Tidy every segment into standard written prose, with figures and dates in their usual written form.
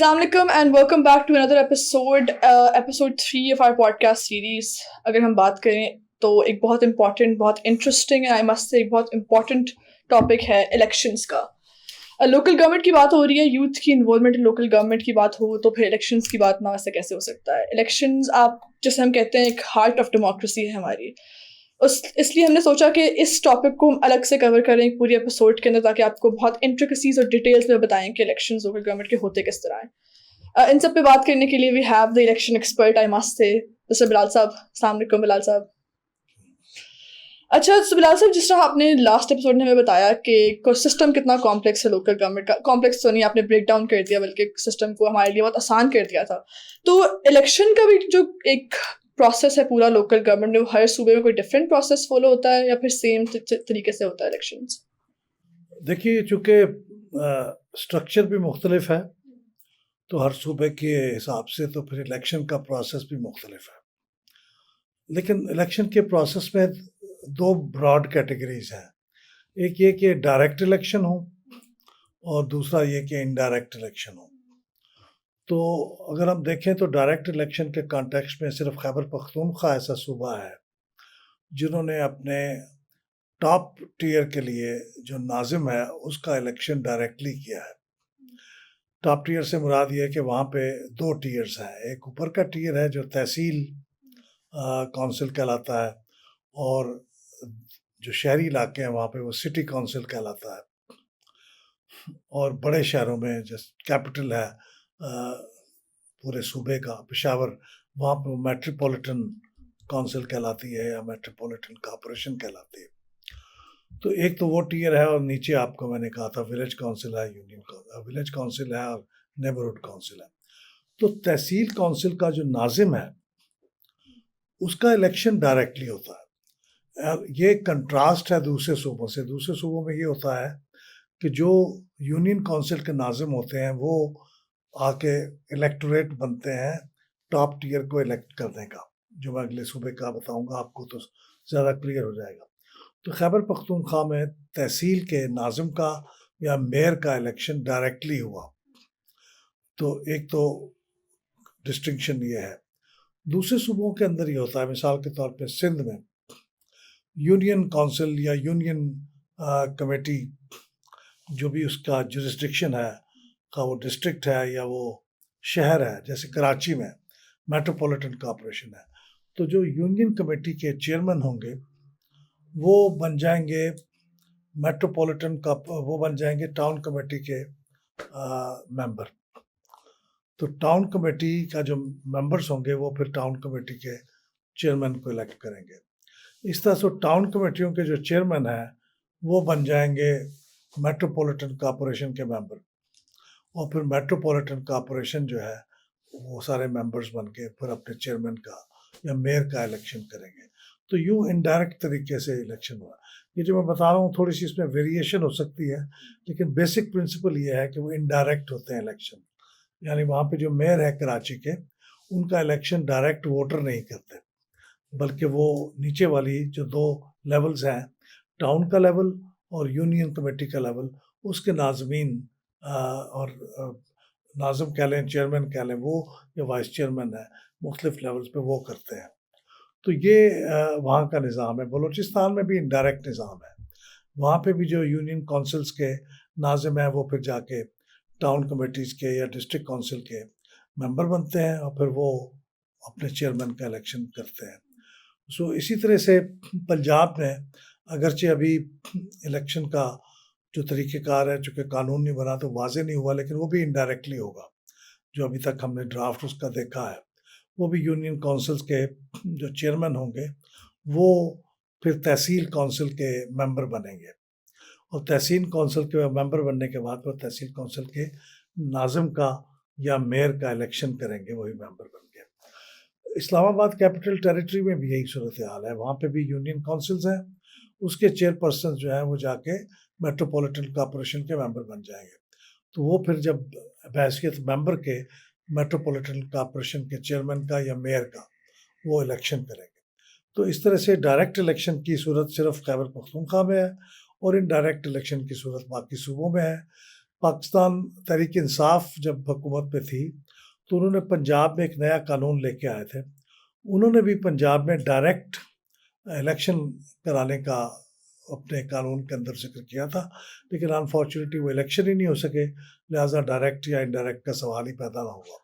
Assalamu alaikum and welcome back to another episode 3 of our podcast series. اگر ہم بات کریں تو ایک بہت امپورٹنٹ بہت انٹرسٹنگ آئی مسٹ سے ایک بہت امپورٹنٹ ٹاپک ہے الیکشنز کا. لوکل گورنمنٹ کی بات ہو رہی ہے, یوتھ کی انوالومنٹ لوکل گورنمنٹ کی بات ہو تو پھر الیکشنز کی بات نہ ایسے کیسے ہو سکتا ہے. الیکشنز آپ جیسے ہم کہتے ہیں ایک ہارٹ آف ڈیموکریسی ہے ہماری. اس لیے ہم نے سوچا کہ اس ٹاپک کو ہم الگ سے کور کریں ایک پوری ایپیسوڈ کے اندر, تاکہ آپ کو بہت انٹریکسیز اور ڈیٹیلس میں بتائیں کہ الیکشنز لوکل گورنمنٹ کے ہوتے کس طرح ہیں. ان سب پہ بات کرنے کے لیے we have the election expert I must say جیسے بلال صاحب. السلام علیکم بلال صاحب. اچھا بلال صاحب, جس طرح آپ نے لاسٹ ایپیسوڈ میں ہمیں بتایا کہ سسٹم کتنا کمپلیکس ہے لوکل گورنمنٹ کا, کمپلیکس تو نہیں آپ نے بریک ڈاؤن کر دیا بلکہ سسٹم کو ہمارے لیے بہت آسان کر دیا تھا. تو الیکشن کا بھی جو ایک پروسیس ہے پورا لوکل گورنمنٹ میں, ہر صوبے میں کوئی ڈفرینٹ پروسیس فالو ہوتا ہے یا پھر سیم طریقے سے ہوتا ہے الیکشنز؟ دیکھیے, چونکہ اسٹرکچر بھی مختلف ہے تو ہر صوبے کے حساب سے تو پھر الیکشن کا پروسیس بھی مختلف ہے. لیکن الیکشن کے پروسیس میں دو براڈ کیٹیگریز ہیں. ایک یہ کہ ڈائریکٹ الیکشن ہو اور دوسرا یہ کہ انڈائریکٹ الیکشن ہو. تو اگر ہم دیکھیں تو ڈائریکٹ الیکشن کے کانٹیکسٹ میں صرف خیبر پختونخوا ایسا صوبہ ہے جنہوں نے اپنے ٹاپ ٹیئر کے لیے جو ناظم ہے اس کا الیکشن ڈائریکٹلی کیا ہے. ٹاپ ٹیئر سے مراد یہ ہے کہ وہاں پہ دو ٹیئرز ہیں. ایک اوپر کا ٹیئر ہے جو تحصیل کونسل کہلاتا ہے, اور جو شہری علاقے ہیں وہاں پہ وہ سٹی کونسل کہلاتا ہے. اور بڑے شہروں میں جیسے کیپٹل ہے پورے صوبے کا پشاور, وہاں پہ میٹروپولیٹن کونسل کہلاتی ہے یا میٹروپولیٹن کارپوریشن کہلاتی ہے. تو ایک تو وہ ٹیئر ہے, اور نیچے آپ کو میں نے کہا تھا ولیج کونسل ہے, ولیج کونسل ہے اور نیبرہڈ کونسل ہے. تو تحصیل کونسل کا جو ناظم ہے اس کا الیکشن ڈائریکٹلی ہوتا ہے. یہ کنٹراسٹ ہے دوسرے صوبوں سے. دوسرے صوبوں میں یہ ہوتا ہے کہ جو یونین کونسل کے ناظم ہوتے ہیں وہ آ کے الیکٹوریٹ بنتے ہیں ٹاپ ٹیئر کو الیکٹ کرنے کا, جو میں اگلے صوبے کا بتاؤں گا آپ کو تو زیادہ کلیئر ہو جائے گا. تو خیبر پختونخوا میں تحصیل کے ناظم کا یا میئر کا الیکشن ڈائریکٹلی ہوا. تو ایک تو ڈسٹنکشن یہ ہے. دوسرے صوبوں کے اندر یہ ہوتا ہے, مثال کے طور پہ سندھ میں یونین کونسل یا یونین کمیٹی جو بھی اس کا جورسڈکشن ہے, کا وہ ڈسٹرکٹ ہے یا وہ شہر ہے, جیسے کراچی میں میٹروپولیٹن کارپوریشن ہے, تو جو یونین کمیٹی کے چیئرمین ہوں گے وہ بن جائیں گے میٹروپولیٹن کا, وہ بن جائیں گے ٹاؤن کمیٹی کے ممبر. تو ٹاؤن کمیٹی کا جو ممبرس ہوں گے وہ پھر ٹاؤن کمیٹی کے چیئرمین کو الیکٹ کریں گے. اس طرح سے ٹاؤن کمیٹیوں کے جو چیئرمین ہیں وہ بن جائیں گے میٹروپولیٹن کارپوریشن کے ممبر, اور پھر میٹروپولیٹن کارپوریشن جو ہے وہ سارے ممبرس بن کے پھر اپنے چیئرمین کا یا میئر کا الیکشن کریں گے. تو یوں انڈائریکٹ طریقے سے الیکشن ہوا. یہ جو میں بتا رہا ہوں تھوڑی سی اس میں ویریشن ہو سکتی ہے, لیکن بیسک پرنسپل یہ ہے کہ وہ انڈائریکٹ ہوتے ہیں الیکشن. یعنی وہاں پہ جو میئر ہے کراچی کے, ان کا الیکشن ڈائریکٹ ووٹر نہیں کرتے, بلکہ وہ نیچے والی جو دو لیولز ہیں, ٹاؤن کا لیول اور یونین کمیٹی کا لیول, اس کے ناظمین اور ناظم کہہ لیں, چیئرمین کہہ لیں, وہ یا وائس چیئرمین ہے مختلف لیولز پہ وہ کرتے ہیں. تو یہ وہاں کا نظام ہے. بلوچستان میں بھی انڈائریکٹ نظام ہے. وہاں پہ بھی جو یونین کونسلز کے ناظم ہیں وہ پھر جا کے ٹاؤن کمیٹیز کے یا ڈسٹرکٹ کونسل کے ممبر بنتے ہیں, اور پھر وہ اپنے چیئرمین کا الیکشن کرتے ہیں. سو اسی طرح سے پنجاب میں اگرچہ ابھی الیکشن کا جو طریقہ کار ہے, چونکہ قانون نہیں بنا تو واضح نہیں ہوا, لیکن وہ بھی انڈائریکٹلی ہوگا. جو ابھی تک ہم نے ڈرافٹ اس کا دیکھا ہے وہ بھی یونین کونسلز کے جو چیئرمین ہوں گے وہ پھر تحصیل کونسل کے ممبر بنیں گے, اور تحصیل کونسل کے ممبر بننے کے بعد وہ تحصیل کونسل کے ناظم کا یا میئر کا الیکشن کریں گے, وہی ممبر بن گئے. اسلام آباد کیپٹل ٹیریٹری میں بھی یہی صورتحال ہے. وہاں پہ بھی یونین کونسلز ہیں, اس کے چیئر پرسن جو ہیں وہ جا کے میٹروپولیٹن کارپوریشن کے ممبر بن جائیں گے. تو وہ پھر جب بحیثیت ممبر کے میٹروپولیٹن کارپوریشن کے چیئرمین کا یا میئر کا وہ الیکشن کریں گے. تو اس طرح سے ڈائریکٹ الیکشن کی صورت صرف خیبر پختونخوا میں ہے, اور انڈائریکٹ الیکشن کی صورت باقی صوبوں میں ہے. پاکستان تحریک انصاف جب حکومت پہ تھی تو انہوں نے پنجاب میں ایک نیا قانون لے کے آئے تھے. انہوں نے بھی پنجاب میں ڈائریکٹ الیکشن کرانے کا اپنے قانون کے اندر ذکر کیا تھا, لیکن انفارچونیٹلی وہ الیکشن ہی نہیں ہو سکے, لہٰذا ڈائریکٹ یا انڈائریکٹ کا سوال ہی پیدا نہ ہوا.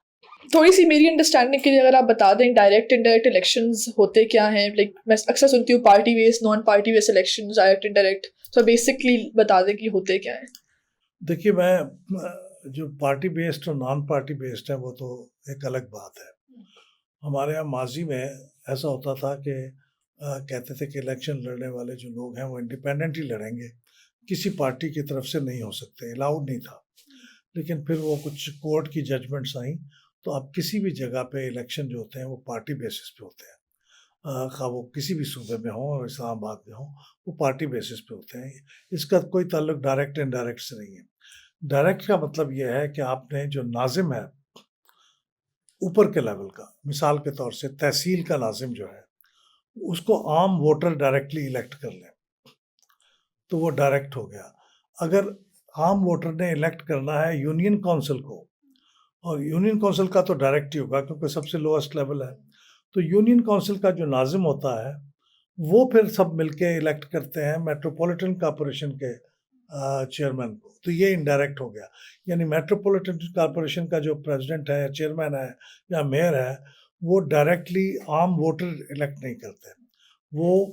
تھوڑی سی میری انڈرسٹینڈنگ کے لیے اگر آپ بتا دیں ڈائریکٹ انڈائریکٹ الیکشنز ہوتے کیا ہیں؟ لائک میں اکثر سنتی ہوں پارٹی بیس, نان پارٹی بیس الیکشنز, ڈائریکٹ انڈائریکٹ, تو بیسکلی بتا دیں کہ ہوتے کیا ہیں. دیکھیے, میں جو پارٹی بیسڈ اور نان پارٹی بیسڈ ہے وہ تو ایک الگ بات ہے. ہمارے یہاں ماضی میں ایسا ہوتا تھا کہ کہتے تھے کہ الیکشن لڑنے والے جو لوگ ہیں وہ انڈیپینڈنٹ ہی لڑیں گے, کسی پارٹی کی طرف سے نہیں ہو سکتے, الاؤڈ نہیں تھا. لیکن پھر وہ کچھ کورٹ کی ججمنٹس آئیں تو اب کسی بھی جگہ پہ الیکشن جو ہوتے ہیں وہ پارٹی بیسس پہ ہوتے ہیں, خواہ وہ کسی بھی صوبے میں ہوں اور اسلام آباد میں ہوں, وہ پارٹی بیسس پہ ہوتے ہیں. اس کا کوئی تعلق ڈائریکٹ انڈائریکٹ سے نہیں ہے. ڈائریکٹ کا مطلب یہ ہے کہ آپ نے جو ناظم ہے اوپر کے لیول کا, مثال کے طور سے تحصیل کا ناظم جو ہے اس کو عام ووٹر ڈائریکٹلی الیکٹ کر لیں تو وہ ڈائریکٹ ہو گیا. اگر عام ووٹر نے الیکٹ کرنا ہے یونین کونسل کو, اور یونین کونسل کا تو ڈائریکٹ ہی ہوگا کیونکہ سب سے لوئسٹ لیول ہے, تو یونین کونسل کا جو ناظم ہوتا ہے وہ پھر سب مل کے الیکٹ کرتے ہیں میٹروپولیٹن کارپوریشن کے چیئرمین کو, تو یہ انڈائریکٹ ہو گیا. یعنی میٹروپولیٹن کارپوریشن کا جو پریزیڈنٹ ہے یا چیئرمین ہے یا میئر ہے وہ ڈائریکٹلی عام ووٹر الیکٹ نہیں کرتے, وہ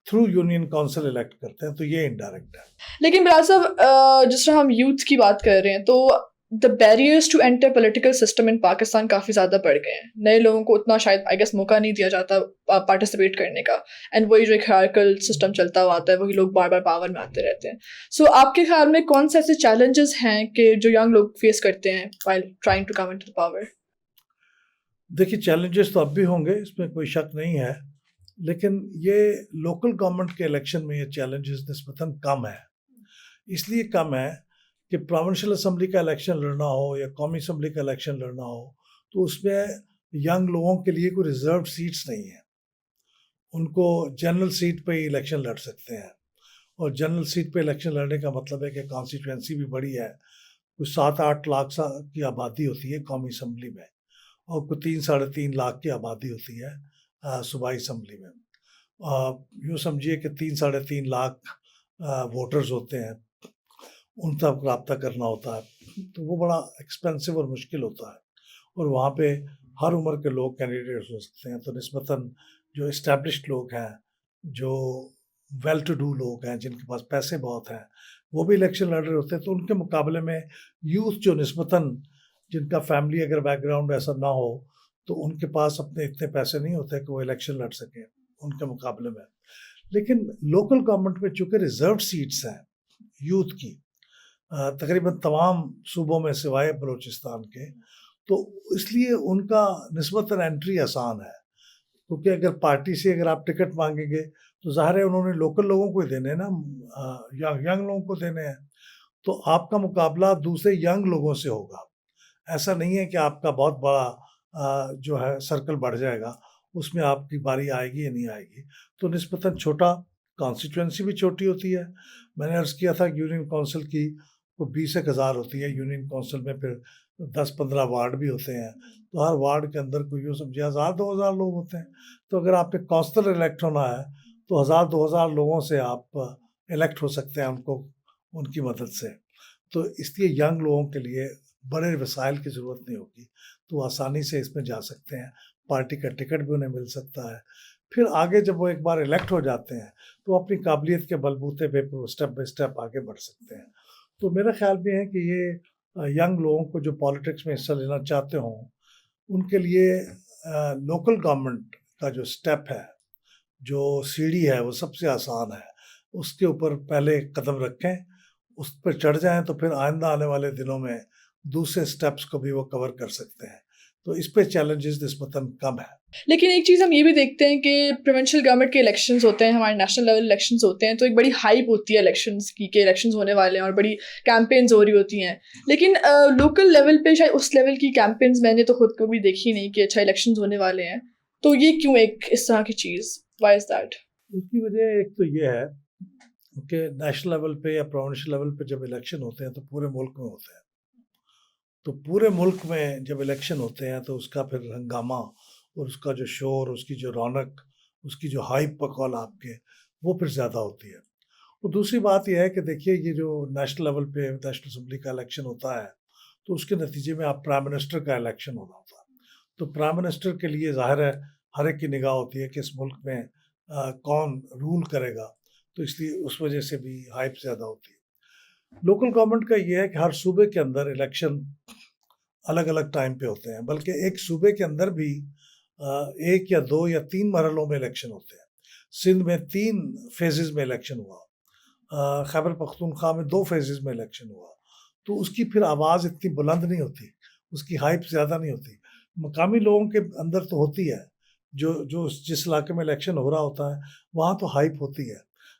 تھرو یونین کونسل الیکٹ کرتے ہیں, تو یہ انڈائریکٹ ہے. لیکن بلال صاحب, جس طرح ہم یوتھ کی بات کر رہے ہیں تو the barriers to enter political system in Pakistan کافی زیادہ بڑھ گئے ہیں. نئے لوگوں کو اتنا شاید آئی گیس موقع نہیں دیا جاتا پارٹیسپیٹ کرنے کا, اینڈ وہی جو ایک ہائرارکل سسٹم چلتا ہوا آتا ہے وہی لوگ بار بار پاور میں آتے رہتے ہیں. سو آپ کے خیال میں کون سے ایسے چیلنجز ہیں کہ جو ینگ لوگ فیس کرتے ہیں while trying to come into the power؟ دیکھیے, چیلنجز تو اب بھی ہوں گے, اس میں کوئی شک نہیں ہے, لیکن یہ لوکل گورنمنٹ کے الیکشن میں یہ چیلنجز نسبتاً کم ہے. اس لیے کم ہے کہ پروونشل اسمبلی کا الیکشن لڑنا ہو یا قومی اسمبلی کا الیکشن لڑنا ہو تو اس میں ینگ لوگوں کے لیے کوئی ریزروڈ سیٹس نہیں ہیں. ان کو جنرل سیٹ پہ ہی الیکشن لڑ سکتے ہیں, اور جنرل سیٹ پہ الیکشن لڑنے کا مطلب ہے کہ کانسٹیٹوینسی بھی بڑی ہے, کچھ 7-8 لاکھ کی آبادی ہوتی ہے قومی اسمبلی میں, اور کوئی 3-3.5 لاکھ کی آبادی ہوتی ہے صوبائی اسمبلی میں. یوں سمجھیے کہ 3-3.5 لاکھ ووٹرز ہوتے ہیں, ان تک رابطہ کرنا ہوتا ہے, تو وہ بڑا ایکسپینسو اور مشکل ہوتا ہے. اور وہاں پہ ہر عمر کے لوگ کینڈیڈیٹس ہو سکتے ہیں, تو نسبتاً جو اسٹیبلشڈ لوگ ہیں, جو ویل ٹو ڈو لوگ ہیں, جن کے پاس پیسے بہت ہیں, وہ بھی الیکشن لڑ رہے ہوتے ہیں. تو ان کے مقابلے میں یوتھ جو نسبتاً جن کا فیملی اگر بیک گراؤنڈ ایسا نہ ہو تو ان کے پاس اپنے اتنے پیسے نہیں ہوتے کہ وہ الیکشن لڑ سکیں ان کے مقابلے میں. لیکن لوکل گورنمنٹ میں چونکہ ریزرو سیٹس ہیں یوتھ کی تقریباً تمام صوبوں میں سوائے بلوچستان کے, تو اس لیے ان کا نسبتاً انٹری آسان ہے. کیونکہ اگر پارٹی سے اگر آپ ٹکٹ مانگیں گے تو ظاہر ہے انہوں نے لوکل لوگوں کو ہی دینے ہیں نا, ینگ لوگوں کو دینے ہیں, تو آپ کا مقابلہ دوسرے ینگ لوگوں سے ہوگا. ایسا نہیں ہے کہ آپ کا بہت بڑا جو ہے سرکل بڑھ جائے گا, اس میں آپ کی باری آئے گی یا نہیں آئے گی. تو نسبتاً چھوٹا, کانسٹیٹوینسی بھی چھوٹی ہوتی ہے. میں نے عرض کیا تھا کہ یونین کونسل کی 20,000 ہوتی ہے, یونین کونسل میں پھر 10-15 وارڈ بھی ہوتے ہیں, تو ہر وارڈ کے اندر کوئی یوں سمجھے 1,000-2,000 لوگ ہوتے ہیں. تو اگر آپ نے کونسلر الیکٹ ہونا ہے تو 1,000-2,000 لوگوں سے آپ الیکٹ ہو سکتے ہیں, ان کو ان کی مدد سے. تو اس لیے ینگ لوگوں کے لیے بڑے وسائل کی ضرورت نہیں ہوگی, تو آسانی سے اس میں جا سکتے ہیں. پارٹی کا ٹکٹ بھی انہیں مل سکتا ہے. پھر آگے جب وہ ایک بار الیکٹ ہو جاتے ہیں تو اپنی قابلیت کے بلبوتے پہ اسٹیپ بائی اسٹیپ آگے بڑھ سکتے ہیں. تو میرا خیال بھی ہے کہ یہ ینگ لوگوں کو جو پالیٹکس میں حصہ لینا چاہتے ہوں ان کے لیے لوکل گورنمنٹ کا جو اسٹیپ ہے, جو سیڑھی ہے, وہ سب سے آسان ہے. اس کے اوپر پہلے قدم رکھیں, اس پر چڑھ جائیں, تو پھر آئندہ آنے والے دنوں میں دوسرے سٹیپس کو بھی وہ کور کر سکتے ہیں. تو اس پہ چیلنجز نسبتاً کم ہے. لیکن ایک چیز ہم یہ بھی دیکھتے ہیں کہ پروونشل گورنمنٹ کے الیکشنز ہوتے ہیں, ہمارے نیشنل لیول الیکشنز ہوتے ہیں, تو ایک بڑی ہائپ ہوتی ہے الیکشنز کی کہ الیکشنز ہونے والے ہیں اور بڑی کیمپینز ہو رہی ہوتی ہیں. لیکن لوکل لیول پہ شاید اس لیول کی کیمپینز میں نے تو خود کو بھی دیکھی نہیں کہ اچھا الیکشنز ہونے والے ہیں. تو یہ کیوں ایک اس طرح کی چیز, وائی از دیٹ؟ اس کی وجہ ایک تو یہ ہے کہ نیشنل لیول پہ یا پروونشل لیول پہ جب الیکشن ہوتے ہیں تو پورے ملک میں ہوتے ہیں. تو پورے ملک میں جب الیکشن ہوتے ہیں تو اس کا پھر ہنگامہ اور اس کا جو شور، اس کی جو رونق، اس کی جو ہائپ پکول آپ کے، وہ پھر زیادہ ہوتی ہے. اور دوسری بات یہ ہے کہ دیکھیے یہ جو نیشنل لیول پہ نیشنل اسمبلی کا الیکشن ہوتا ہے تو اس کے نتیجے میں آپ پرائم منسٹر کا الیکشن ہونا ہوتا ہے. تو پرائم منسٹر کے لیے ظاہر ہے ہر ایک کی نگاہ ہوتی ہے کہ اس ملک میں کون رول کرے گا، تو اس لیے اس وجہ سے بھی ہائپ زیادہ ہوتی ہے. لوکل گورنمنٹ کا یہ ہے کہ ہر صوبے کے اندر الیکشن الگ الگ ٹائم پہ ہوتے ہیں، بلکہ ایک صوبے کے اندر بھی ایک یا دو یا تین مرحلوں میں الیکشن ہوتے ہیں. سندھ میں 3 فیزز میں الیکشن ہوا، خیبر پختونخوا میں 2 فیزز میں الیکشن ہوا. تو اس کی پھر آواز اتنی بلند نہیں ہوتی، اس کی ہائپ زیادہ نہیں ہوتی. مقامی لوگوں کے اندر تو ہوتی ہے، جو جس علاقے میں الیکشن ہو رہا ہوتا ہے وہاں تو ہائپ ہوتی ہے.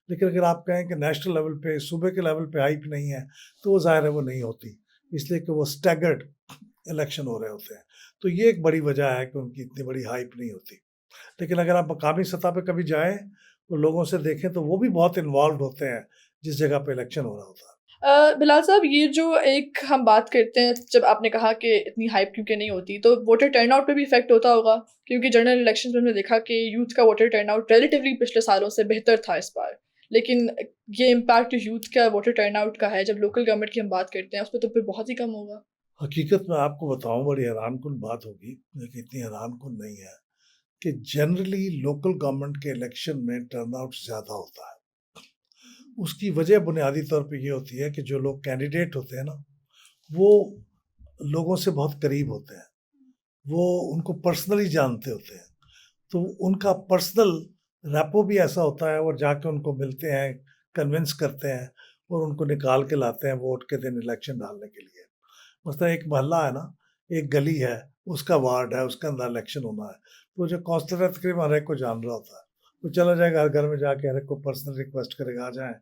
لیکن اگر آپ کہیں کہ نیشنل لیول پہ، صوبے کے لیول پہ ہائپ نہیں ہے تو وہ ظاہر ہے وہ نہیں ہوتی، اس لیے کہ وہ اسٹیگرڈ الیکشن ہو رہے ہوتے ہیں. تو یہ ایک بڑی وجہ ہے کہ ان کی اتنی بڑی ہائپ نہیں ہوتی. لیکن اگر آپ مقامی سطح پہ کبھی جائیں تو لوگوں سے دیکھیں تو وہ بھی بہت انوالوڈ ہوتے ہیں جس جگہ پہ الیکشن ہو رہا ہوتا ہے. بلال صاحب، یہ جو ایک ہم بات کرتے ہیں، جب آپ نے کہا کہ اتنی ہائپ کیونکہ نہیں ہوتی تو ووٹر ٹرن آؤٹ پہ بھی افیکٹ ہوتا ہوگا، کیونکہ جنرل الیکشن میں ہم نے دیکھا کہ یوتھ کا ووٹر ٹرن آؤٹ ریلیٹیولی پچھلے سالوں سے بہتر تھا اس بار. لیکن یہ امپیکٹ یوتھ کا ووٹر ٹرن آؤٹ کا ہے، جب لوکل گورنمنٹ کی ہم بات کرتے ہیں اس پہ تو پھر بہت ہی کم ہوگا. حقیقت میں آپ کو بتاؤں بڑی حیران کن بات ہوگی، لیکن اتنی حیران کن نہیں ہے کہ جنرلی لوکل گورنمنٹ کے الیکشن میں ٹرن آؤٹ زیادہ ہوتا ہے. اس کی وجہ بنیادی طور پہ یہ ہوتی ہے کہ جو لوگ کینڈیڈیٹ ہوتے ہیں نا وہ لوگوں سے بہت قریب ہوتے ہیں، وہ ان کو پرسنلی جانتے ہوتے ہیں، تو ان کا پرسنل ریپو بھی ایسا ہوتا ہے، اور جا کے ان کو ملتے ہیں، کنونس کرتے ہیں اور ان کو نکال کے لاتے ہیں ووٹ کے دن الیکشن ڈالنے کے لیے. مثلا ایک محلہ ہے نا، ایک گلی ہے، اس کا وارڈ ہے، اس کے اندر الیکشن ہونا ہے، تو جو کونسلر ہے تقریباً ہر ایک کو جان رہا ہوتا ہے. وہ چلا جائے گا ہر گھر میں جا کے ہر ایک کو پرسنل ریکویسٹ کرے گا آ جائیں،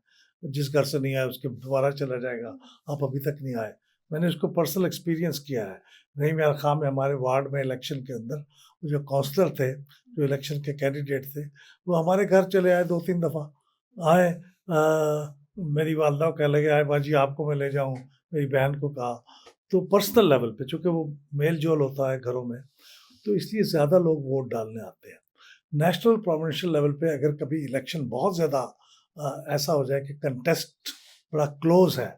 جس گھر سے نہیں آئے اس کے دوبارہ چلا جائے گا، آپ ابھی تک نہیں آئے. میں نے اس کو پرسنل ایکسپیرینس کیا ہے. نہیں میرا خواہ میں ہمارے وارڈ میں الیکشن کے اندر وہ جو کونسلر تھے، جو الیکشن کے کینڈیڈیٹ تھے، وہ ہمارے گھر چلے آئے 2-3 دفعہ آئے. میری والدہ کو کہنے لگے آئے باجی آپ کو میں لے جاؤں، میری بہن کو کہا. تو پرسنل لیول پہ چونکہ وہ میل جول ہوتا ہے گھروں میں، تو اس لیے زیادہ لوگ ووٹ ڈالنے آتے ہیں. نیشنل پروونشل لیول پہ اگر کبھی الیکشن بہت زیادہ ایسا ہو جائے کہ کنٹیسٹ بڑا کلوز ہے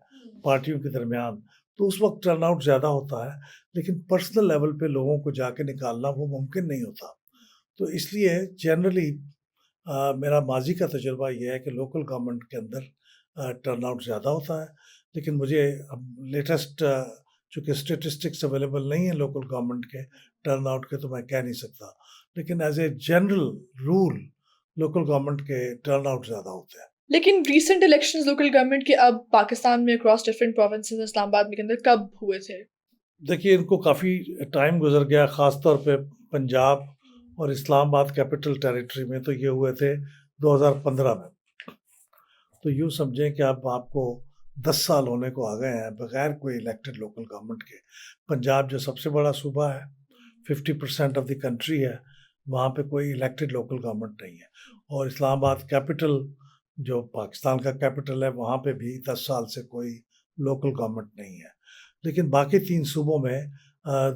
پارٹیوں کے درمیان، تو اس وقت ٹرن آؤٹ زیادہ ہوتا ہے. لیکن پرسنل لیول پہ لوگوں کو جا کے نکالنا وہ ممکن نہیں ہوتا. تو اس لیے جنرلی میرا ماضی کا تجربہ یہ ہے کہ لوکل گورنمنٹ کے اندر ٹرن آؤٹ زیادہ ہوتا ہے. لیکن مجھے اب لیٹسٹ چونکہ اسٹیٹسٹکس اویلیبل نہیں ہیں لوکل گورنمنٹ کے ٹرن آؤٹ کے تو میں کہہ نہیں سکتا، لیکن as a general rule local government کے ٹرن آؤٹ زیادہ ہوتے ہیں. لیکن ریسنٹ الیکشنز لوکل گورنمنٹ کے اب پاکستان میں اکراس ڈفرینٹ پروونسز اسلام آباد میں کے اندر کب ہوئے تھے؟ دیکھیے ان کو کافی ٹائم گزر گیا، خاص طور پہ پنجاب اور اسلام آباد کیپٹل ٹیریٹری میں تو یہ ہوئے تھے 2015 میں. تو یوں سمجھیں کہ اب آپ کو 10 سال ہونے کو آ گئے ہیں بغیر کوئی الیکٹڈ لوکل گورنمنٹ کے. پنجاب جو سب سے بڑا صوبہ ہے، 50% آف دی کنٹری ہے، وہاں پہ کوئی الیکٹڈ لوکل گورنمنٹ نہیں ہے. اور اسلام آباد کیپٹل جو پاکستان کا کیپٹل ہے وہاں پہ بھی 10 سال سے کوئی لوکل گورنمنٹ نہیں ہے. لیکن باقی 3 صوبوں میں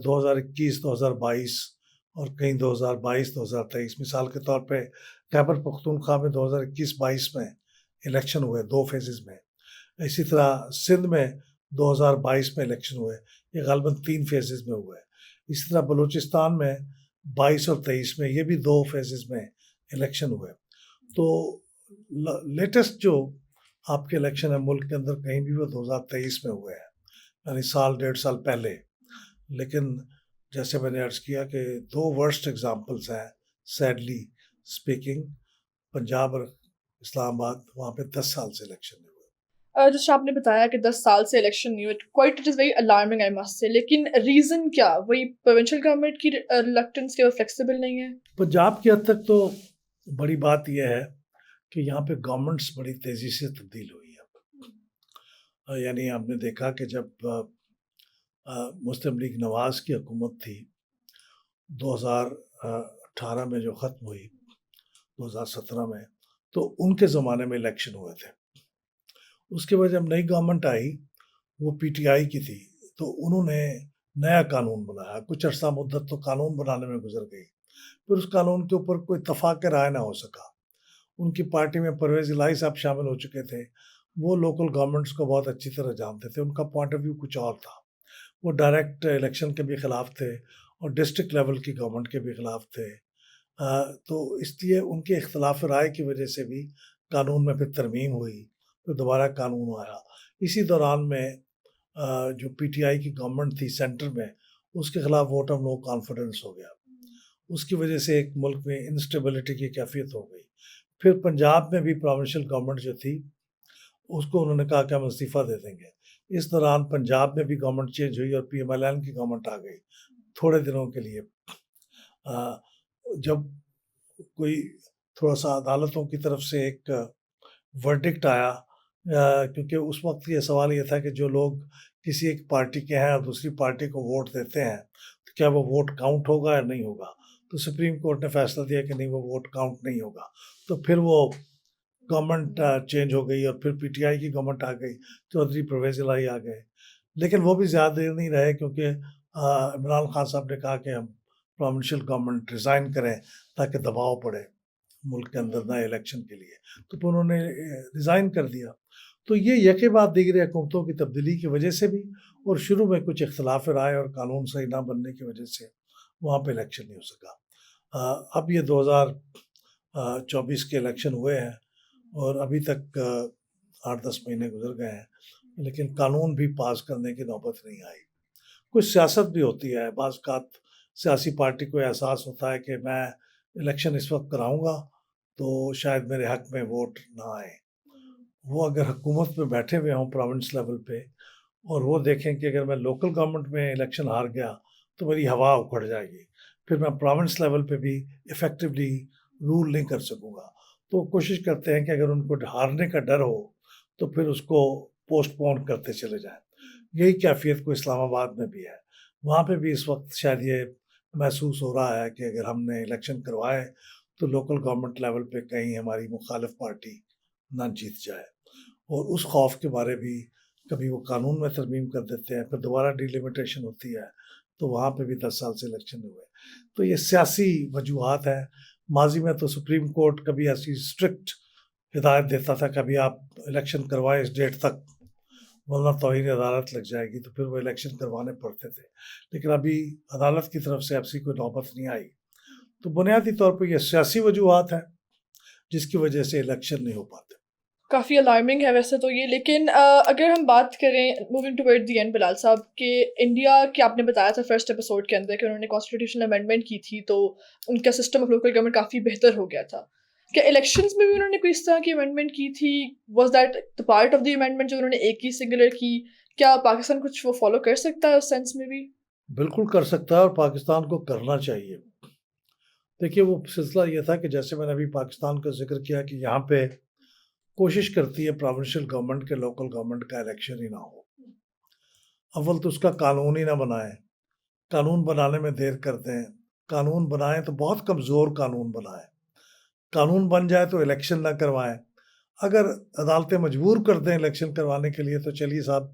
2021 2022 اور کہیں 2022 2023، مثال کے طور پہ خیبر پختونخوا میں 2021-22 میں الیکشن ہوئے 2 فیزز میں. اسی طرح سندھ میں 2022 میں الیکشن ہوئے، یہ غالباً 3 فیزز میں ہوئے. اسی طرح بلوچستان میں 22 اور 23 میں یہ بھی 2 فیزز میں الیکشن ہوئے. تو لیٹسٹ جو آپ کے الیکشن ہے ملک کے اندر کہیں بھی وہ 2023 میں ہوئے ہیں، یعنی 1.5 سال پہلے. لیکن جیسے میں نے عرض کیا کہ 2 ورسٹ ایگزامپلس ہیں سیڈلی اسپیکنگ، پنجاب اور اسلام آباد، وہاں پہ 10 سال سے الیکشن نہیں ہوئے. جیسے آپ نے بتایا کہ 10 سال سے الیکشن نہیں ہوئے، quite it is very alarming I must سے. لیکن ریزن کیا؟ وہی پروونشل گورنمنٹ کی ریلکٹنس کہ وہ فلیکسیبل نہیں ہے؟ پنجاب کی حد تک تو بڑی بات یہ ہے کہ یہاں پہ گورنمنٹس بڑی تیزی سے تبدیل ہوئی ہیں. یعنی ہم نے دیکھا کہ جب مسلم لیگ نواز کی حکومت تھی 2018 میں جو ختم ہوئی 2017 میں، تو ان کے زمانے میں الیکشن ہوئے تھے. اس کے بعد جب نئی گورنمنٹ آئی وہ پی ٹی آئی کی تھی تو انہوں نے نیا قانون بنایا. کچھ عرصہ مدت تو قانون بنانے میں گزر گئی. پھر اس قانون کے اوپر کوئی اتفاق رائے نہ ہو سکا. ان کی پارٹی میں پرویز الہی صاحب شامل ہو چکے تھے. وہ لوکل گورنمنٹس کو بہت اچھی طرح جانتے تھے. ان کا پوائنٹ آف ویو کچھ اور تھا. وہ ڈائریکٹ الیکشن کے بھی خلاف تھے اور ڈسٹرکٹ لیول کی گورنمنٹ کے بھی خلاف تھے. تو اس لیے ان کے اختلاف رائے کی وجہ سے بھی قانون میں پھر ترمیم ہوئی. پھر دوبارہ قانون آیا. اسی دوران میں جو پی ٹی آئی کی گورنمنٹ تھی سینٹر میں اس کے خلاف ووٹ آف نو کانفیڈنس ہو گیا. اس کی وجہ سے ایک ملک میں انسٹیبلٹی کی کیفیت ہو گئی. پھر پنجاب میں بھی پروونشل گورنمنٹ جو تھی اس کو انہوں نے کہا کہ ہم استعفیٰ دے دیں گے. اس دوران پنجاب میں بھی گورنمنٹ چینج ہوئی اور پی ایم ایل این کی گورنمنٹ آ گئی تھوڑے دنوں کے لیے. جب کوئی تھوڑا سا عدالتوں کی طرف سے ایک ورڈکٹ آیا کیونکہ اس وقت یہ سوال یہ تھا کہ جو لوگ کسی ایک پارٹی کے ہیں اور دوسری پارٹی کو ووٹ دیتے ہیں تو کیا وہ ووٹ کاؤنٹ ہوگا یا نہیں ہوگا. تو سپریم کورٹ نے فیصلہ دیا کہ نہیں وہ ووٹ کاؤنٹ نہیں ہوگا. تو پھر وہ گورنمنٹ چینج ہو گئی اور پھر پی ٹی آئی کی گورنمنٹ آ گئی. چودھری پرویز الہی آ گئے. لیکن وہ بھی زیادہ دیر نہیں رہے کیونکہ عمران خان صاحب نے کہا کہ ہم پروونشل گورنمنٹ ریزائن کریں تاکہ دباؤ پڑے ملک کے اندر نئے الیکشن کے لیے. تو پھر انہوں نے ریزائن کر دیا. تو یہ یکے بعد دیگر حکومتوں کی تبدیلی کی وجہ سے بھی اور شروع میں کچھ اختلاف رائے اور قانون صحیح نہ بننے کی وجہ سے وہاں پہ الیکشن نہیں ہو سکا. اب یہ 2024 کے الیکشن ہوئے ہیں اور ابھی تک 8-10 مہینے گزر گئے ہیں لیکن قانون بھی پاس کرنے کی نوبت نہیں آئی. کچھ سیاست بھی ہوتی ہے. بعض اوقات سیاسی پارٹی کو احساس ہوتا ہے کہ میں الیکشن اس وقت کراؤں گا تو شاید میرے حق میں ووٹ نہ آئے. وہ اگر حکومت میں بیٹھے ہوئے ہوں پروونس لیول پہ اور وہ دیکھیں کہ اگر میں لوکل گورنمنٹ میں الیکشن ہار گیا تو میری ہوا اکھڑ جائے گی, پھر میں پروونس لیول پہ بھی افیکٹولی رول نہیں کر سکوں گا. تو کوشش کرتے ہیں کہ اگر ان کو ہارنے کا ڈر ہو تو پھر اس کو پوسٹ پون کرتے چلے جائیں. یہی کیفیت کو اسلام آباد میں بھی ہے. وہاں پہ بھی اس وقت شاید یہ محسوس ہو رہا ہے کہ اگر ہم نے الیکشن کروائے تو لوکل گورنمنٹ لیول پہ کہیں ہماری مخالف پارٹی نہ جیت جائے. اور اس خوف کے بارے بھی کبھی وہ قانون میں ترمیم کر دیتے ہیں, پھر دوبارہ ڈیلیمیٹیشن ہوتی ہے تو وہاں پہ بھی 10 سال سے الیکشن ہوئے. تو یہ سیاسی وجوہات ہیں. ماضی میں تو سپریم کورٹ کبھی ایسی اسٹرکٹ ہدایت دیتا تھا کبھی آپ الیکشن کروائیں اس ڈیٹ تک ورنہ توہین عدالت لگ جائے گی, تو پھر وہ الیکشن کروانے پڑتے تھے. لیکن ابھی عدالت کی طرف سے ایسی کوئی نوبت نہیں آئی. تو بنیادی طور پہ یہ سیاسی وجوہات ہیں جس کی وجہ سے الیکشن نہیں ہو پاتے. کافی الارمنگ ہے ویسے تو یہ. لیکن اگر ہم بات کریں موونگ ٹوورڈ دی اینڈ بلال صاحب کہ انڈیا کہ آپ نے بتایا تھا فرسٹ ایپیسوڈ کے اندر کہ انہوں نے کانسٹیٹیوشنل امینڈمنٹ کی تھی تو ان کا سسٹم آف لوکل گورنمنٹ کافی بہتر ہو گیا تھا. کیا الیکشنز میں بھی انہوں نے کوئی اس طرح کی امینڈمنٹ کی تھی؟ Was that the part of the amendment جو انہوں نے ایک ہی سنگولر کی؟ کیا پاکستان کچھ وہ فالو کر سکتا ہے اس سینس میں بھی؟ بالکل کر سکتا ہے اور پاکستان کو کرنا چاہیے. دیکھیے وہ سلسلہ یہ تھا کہ جیسے میں نے ابھی پاکستان کا ذکر کیا کہ یہاں پہ کوشش کرتی ہے پروونشل گورنمنٹ کے لوکل گورنمنٹ کا الیکشن ہی نہ ہو. اول تو اس کا قانون ہی نہ بنائیں, قانون بنانے میں دیر کرتے ہیں. قانون بنائیں تو بہت کمزور قانون بنائیں. قانون بن جائے تو الیکشن نہ کروائیں. اگر عدالتیں مجبور کر دیں الیکشن کروانے کے لیے تو چلیے صاحب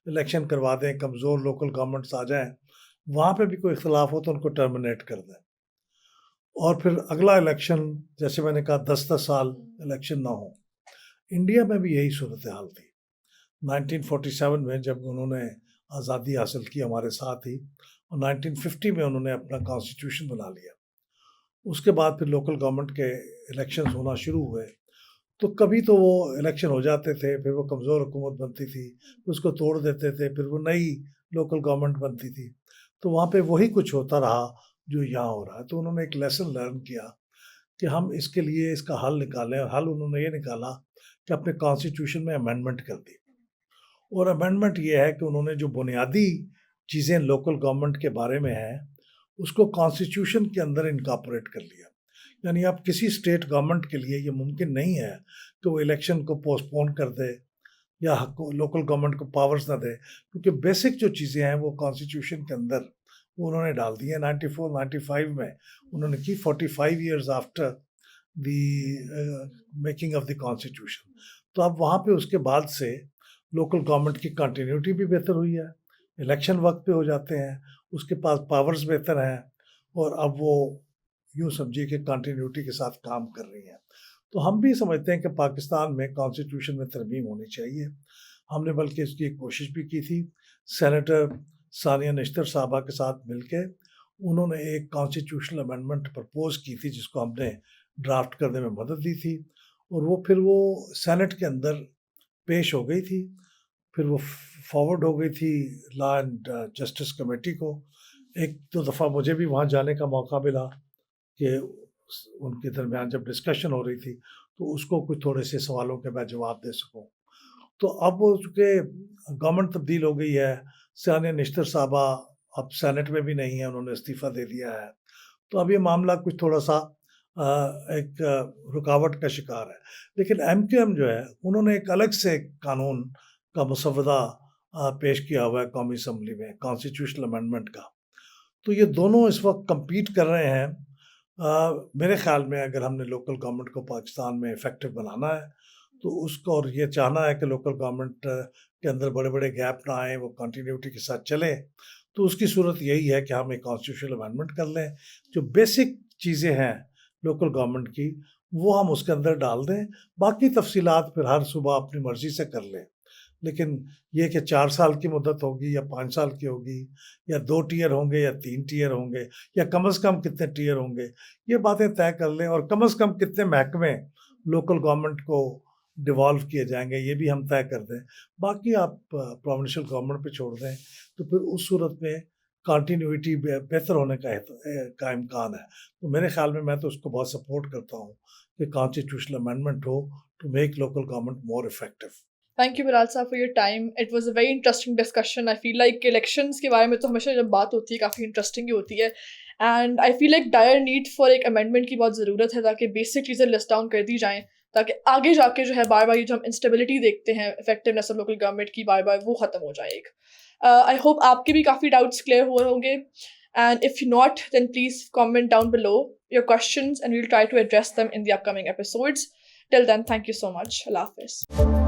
الیکشن کروا دیں, کمزور لوکل گورنمنٹس آ جائیں, وہاں پہ بھی کوئی اختلاف ہو تو ان کو ٹرمینیٹ کر دیں. اور پھر اگلا الیکشن جیسے میں نے کہا 10 سال الیکشن نہ ہو. انڈیا میں بھی یہی صورتحال تھی 1947 میں جب انہوں نے آزادی حاصل کی ہمارے ساتھ ہی, اور 1950 میں انہوں نے اپنا کانسٹیٹیوشن بنا لیا. اس کے بعد پھر لوکل گورنمنٹ کے الیکشنز ہونا شروع ہوئے تو کبھی تو وہ الیکشن ہو جاتے تھے, پھر وہ کمزور حکومت بنتی تھی, پھر اس کو توڑ دیتے تھے, پھر وہ نئی لوکل گورنمنٹ بنتی تھی. تو وہاں پہ وہی کچھ ہوتا رہا جو یہاں ہو رہا ہے. تو انہوں نے ایک لیسن لرن کیا کہ ہم اس کے لیے اس کا حل نکالیں, اور حل انہوں نے یہ نکالا کہ اپنے کانسٹیٹیوشن میں امینڈمنٹ کر دی. اور امینڈمنٹ یہ ہے کہ انہوں نے جو بنیادی چیزیں لوکل گورنمنٹ کے بارے میں ہیں اس کو کانسٹیٹیوشن کے اندر انکارپوریٹ کر لیا. یعنی اب کسی اسٹیٹ گورنمنٹ کے لیے یہ ممکن نہیں ہے کہ وہ الیکشن کو پوسٹ پون کر دے یا لوکل گورنمنٹ کو پاورز نہ دے, کیونکہ بیسک جو چیزیں ہیں وہ کانسٹیٹیوشن کے اندر وہ انہوں نے ڈال دی ہیں. 94-95 میں انہوں نے کی 45 years after the making of the constitution. تو اب وہاں پہ اس کے بعد سے لوکل گورنمنٹ کی کنٹینیوٹی بھی بہتر ہوئی ہے, الیکشن وقت پہ ہو جاتے ہیں, اس کے پاس پاورز بہتر ہیں, اور اب وہ یوں سمجھیے کہ کنٹینیوٹی کے ساتھ کام کر رہی ہیں. تو ہم بھی سمجھتے ہیں کہ پاکستان میں کانسٹیٹیوشن میں ترمیم ہونی چاہیے. ہم نے بلکہ اس کی ایک کوشش بھی کی تھی, سینیٹر ثانیہ نشتر صاحبہ کے ساتھ مل کے انہوں نے ایک کانسٹیٹیوشنل امینڈمنٹ پرپوز کی تھی جس کو ہم نے ڈرافٹ کرنے میں مدد دی تھی, اور وہ پھر وہ سینٹ کے اندر پیش ہو گئی تھی, پھر وہ فارورڈ ہو گئی تھی لا اینڈ جسٹس کمیٹی کو. ایک دو دفعہ مجھے بھی وہاں جانے کا موقع ملا کہ ان کے درمیان جب ڈسکشن ہو رہی تھی تو اس کو کچھ تھوڑے سے سوالوں کے میں جواب دے سکوں. تو اب وہ چونکہ گورنمنٹ تبدیل ہو گئی ہے, ثانیہ نشتر صاحبہ اب سینٹ میں بھی نہیں ہے, انہوں نے استعفیٰ دے دیا ہے, تو اب یہ معاملہ کچھ تھوڑا سا ایک رکاوٹ کا شکار ہے. لیکن ایم کیو ایم جو ہے انہوں نے ایک الگ سے قانون کا مسودہ پیش کیا ہوا ہے قومی اسمبلی میں, کانسٹیٹیوشنل امینڈمنٹ کا. تو یہ دونوں اس وقت کمپیٹ کر رہے ہیں. میرے خیال میں اگر ہم نے لوکل گورنمنٹ کو پاکستان میں افیکٹو بنانا ہے تو اس کو, اور یہ چاہنا ہے کہ لوکل گورنمنٹ کے اندر بڑے بڑے گیپ نہ آئیں, وہ کنٹینیوٹی کے ساتھ چلیں, تو اس کی صورت یہی ہے کہ ہم ایک کانسٹیٹیوشنل امینڈمنٹ کر لیں, جو بیسک چیزیں ہیں لوکل گورنمنٹ کی وہ ہم اس کے اندر ڈال دیں, باقی تفصیلات پھر ہر صوبہ اپنی مرضی سے کر لیں. لیکن یہ کہ 4 سال کی مدت ہوگی یا 5 سال کی ہوگی, یا 2 ٹیئر ہوں گے یا 3 ٹیئر ہوں گے, یا کم از کم کتنے ٹیئر ہوں گے, یہ باتیں طے کر لیں. اور کم از کم کتنے محکمے لوکل گورنمنٹ کو ڈیوالو کیے جائیں گے یہ بھی ہم طے کر دیں. باقی آپ پروونشل گورنمنٹ پہ چھوڑ دیں, تو پھر اس صورت میں کنٹینیوٹی بہتر ہونے کا امکان ہے. تو میرے خیال میں تو اس کو بہت سپورٹ کرتا ہوں کہ کانسٹیٹیوشنل امینڈمنٹ ہو to make local government more effective. Thank you Bilal صاحب for your time. It was a very interesting discussion. I feel like elections کے بارے میں تو ہمیشہ جب بات ہوتی ہے کافی انٹرسٹنگ ہی ہوتی ہے, and I feel like dire need for ایک amendment کی بہت ضرورت ہے تاکہ بیسک چیزیں لسٹ ڈاؤن کر دی جائیں, تاکہ آگے جا کے جو ہے بار بار یہ جو ہم انسٹیبلٹی دیکھتے ہیں افیکٹونیس آف لوکل گورنمنٹ کی بار بار وہ ختم ہو جائے. آئی ہوپ آپ کے بھی کافی ڈاؤٹس کلیئر ہوئے ہوں گے, and if not then please comment down below your questions and we'll try to address them in the upcoming episodes. Till then, thank you so much. Allah Hafiz.